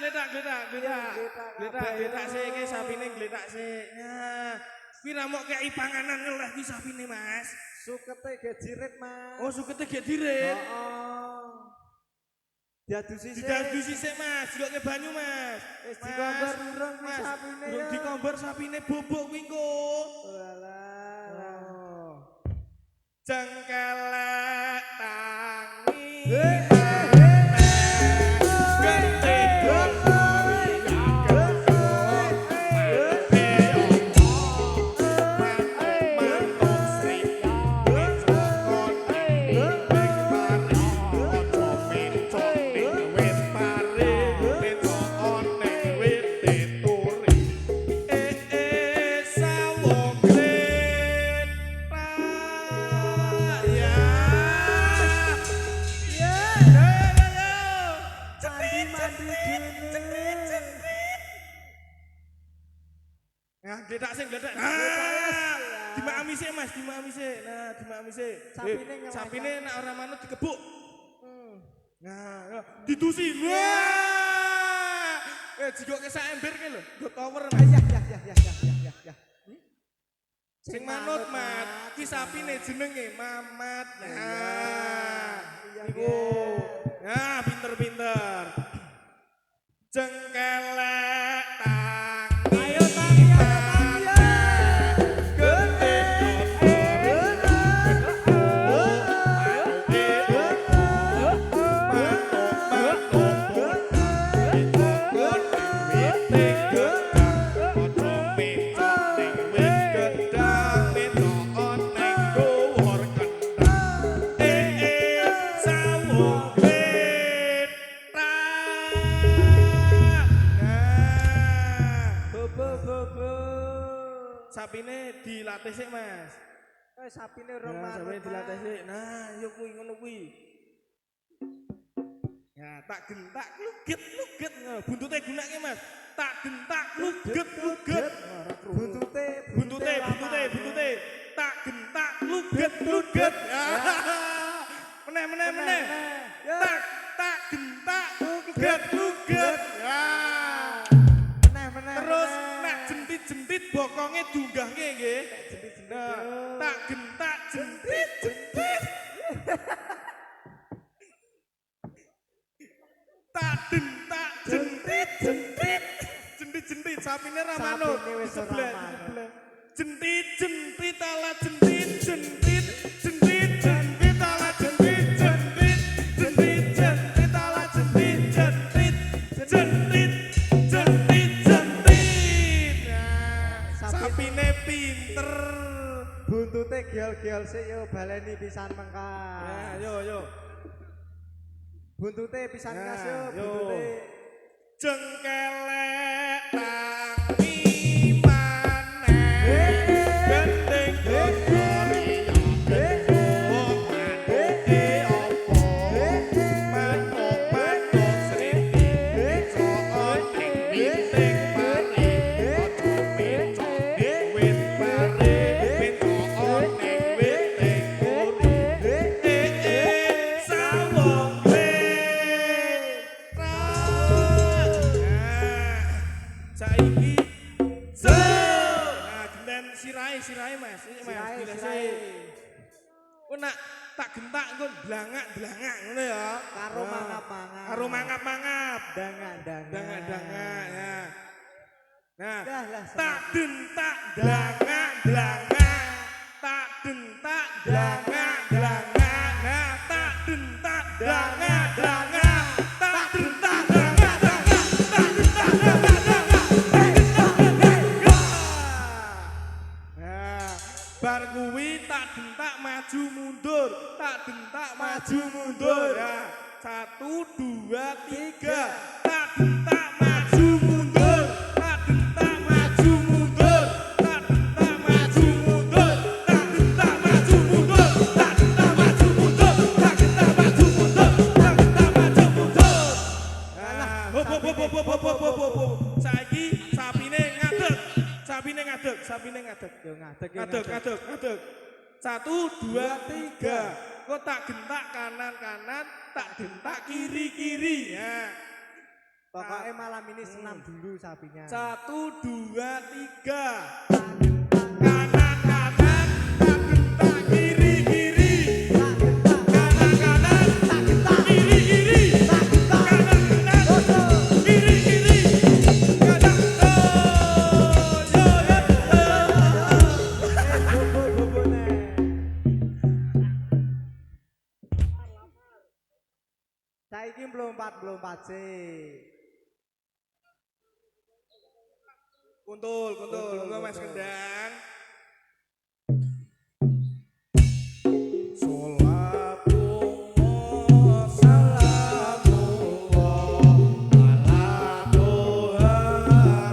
Gletak sik iki sapine gletak sik. Nah, kuwi ra mok kei panganan oleh ki sapine, Mas. Sukete ge jirit, Mas. Oh, sukete ge dirit. Heeh. Diadusi sik. Diadusi sik, Mas. Digokke banyu, Mas. Wis dikomber urung kuwi sapine ya. Dikomber sapine bobok kuwi engko. Walah. Jengkelek tangi. Gletak sing gletak. Dimakami sik, Mas, dimakami sik. Nah, dimakami sik. Sapine nek ora manut dikebuk. Nah, didusi. Wah! Digokke sak ember ki lho, nggo tower. Ya. Sing manut, Mat. Ki sapine jenenge Mamat. Nah, iku. Nah, pinter-pinter. Jengkelek sapine dilatih sik, Mas. Sapine rong manut. Sapine dilatih sik. Nah, yo kuwi ngono kuwi. Ya, tak gentak luget. Buntute gunake, Mas. Tak gentak luget. Buntute. Tak gentak luget. Meneh. Tak gentak luget. Ya. Meneh. Terus nek jentit bokonge dunggahke nggih. Tak gentak jentit. Tak dentak jentit. Jentit sapine ra manut. Sebelah. Jentit ala jentit ala jentit ala jentit. Sapine pinter. Buntute geol-geol sik yo baleni pisan mengkar. Yo. Buntute pisan kas yo, buntute. Jengkelek tangi maneh. Gendeng gori sirahe Mas, iki Mas, sirahe. Ku nak tak gentak engko blangak-blangak ngono ya. Karo mangap-mangap. Dangak ya. Nah, tak dentak blangak-blangak. Tak dentak blangak-blangak. Nah, tak dentak blangak-blangak. Tak dentak blangak-blangak. Tak dentak blangak-blangak. Bar kuwi tak dentak maju mundur. Ya. 1 2 3. Tak dentak maju mundur. Tak dentak maju mundur. Tak dentak maju mundur. Tak dentak maju mundur. Tak dentak maju mundur. Tak dentak maju mundur. Tak dentak maju mundur. Hop. Saiki sapine ngadeg. Yo ngadeg. 1 2 3. Kok tak gentak kanan, tak gentak kiri. Ya. Pokoknya malam ini senam dulu sapinya. 1, 2, 3. Tak gentak, Kanan kanan, tak gentak kiri kiri. tak gentak, Kanan kanan, tak gentak, kiri kiri. tak gentak. Kanan kanan, kiri kiri. Kanan yo yo Bobo nih. Saiki melompat sih. Kuntul, gua Mas Kendang. Sholatullah salamullah ala Toha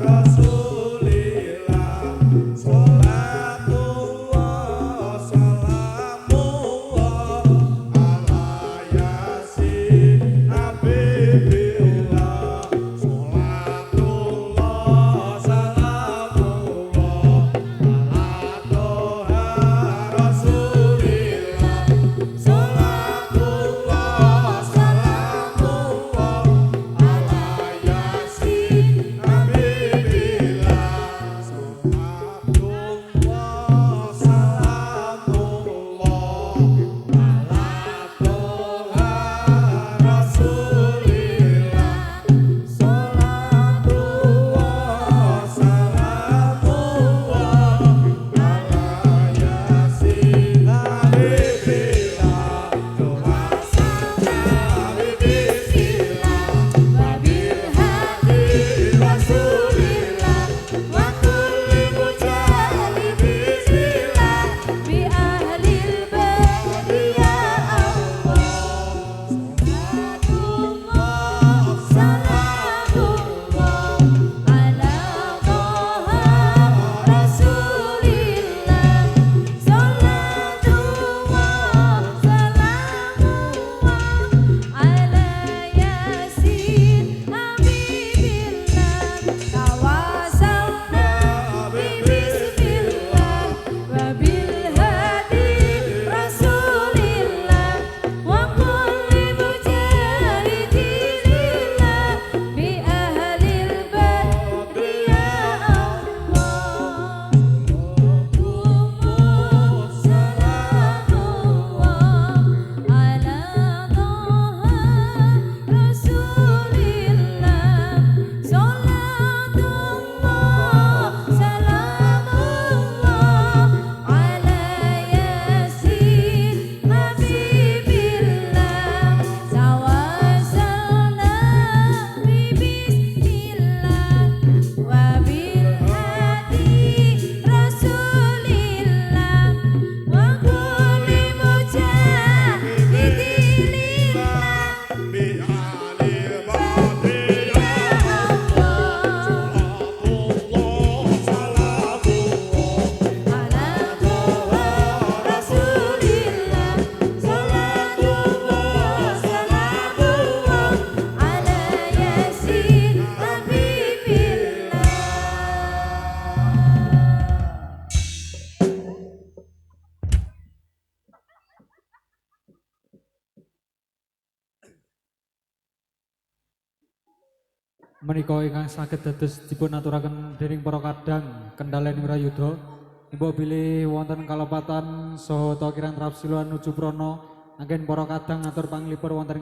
Rasulillah. Sholatullah salamullah ala Yasin Habibillah. Sholatullah salamullah ala Toha Rasulillah. Sholatullah salamullah ala Yasin Habibillah. Sholatullah salamullah ala Toha Rasulillah. Sholatullah salamullah ala Yasin Habibillah. Doa salam bismillah wabil hadi Rasulillah wa kulli mujahid bismillah bi ahlil bait ya Allah. Sholatullah salamullah ala Toha Rasulillah. Sholatullah salamullah ala Yasin Habibillah. Tawassalna bi bismillah wa bil hadi Rasulillah wa kulli mujahidin lillah bi ahlil bait ya Allah. Sholatullah salamullah ala Toha Rasulillah. Sholatullah salamullah ala Yasin Habibillah. Tawassalna bi bismillah wa bil hadi Rasulillah wa kulli mujahidin lillah bi alil badi ya Allah. Sholatullah salamullah Ala Toha Rasulillah. Sholatullah salamullah ala Yasin Habibillah. Menika ingkang saged dados dipun aturaken dening para kadang Kendalen Wirayuda. Ibu bilih wonten kalepatan saha takiran trapsiluan nuju prana anggen para kadang atur panglipur wonten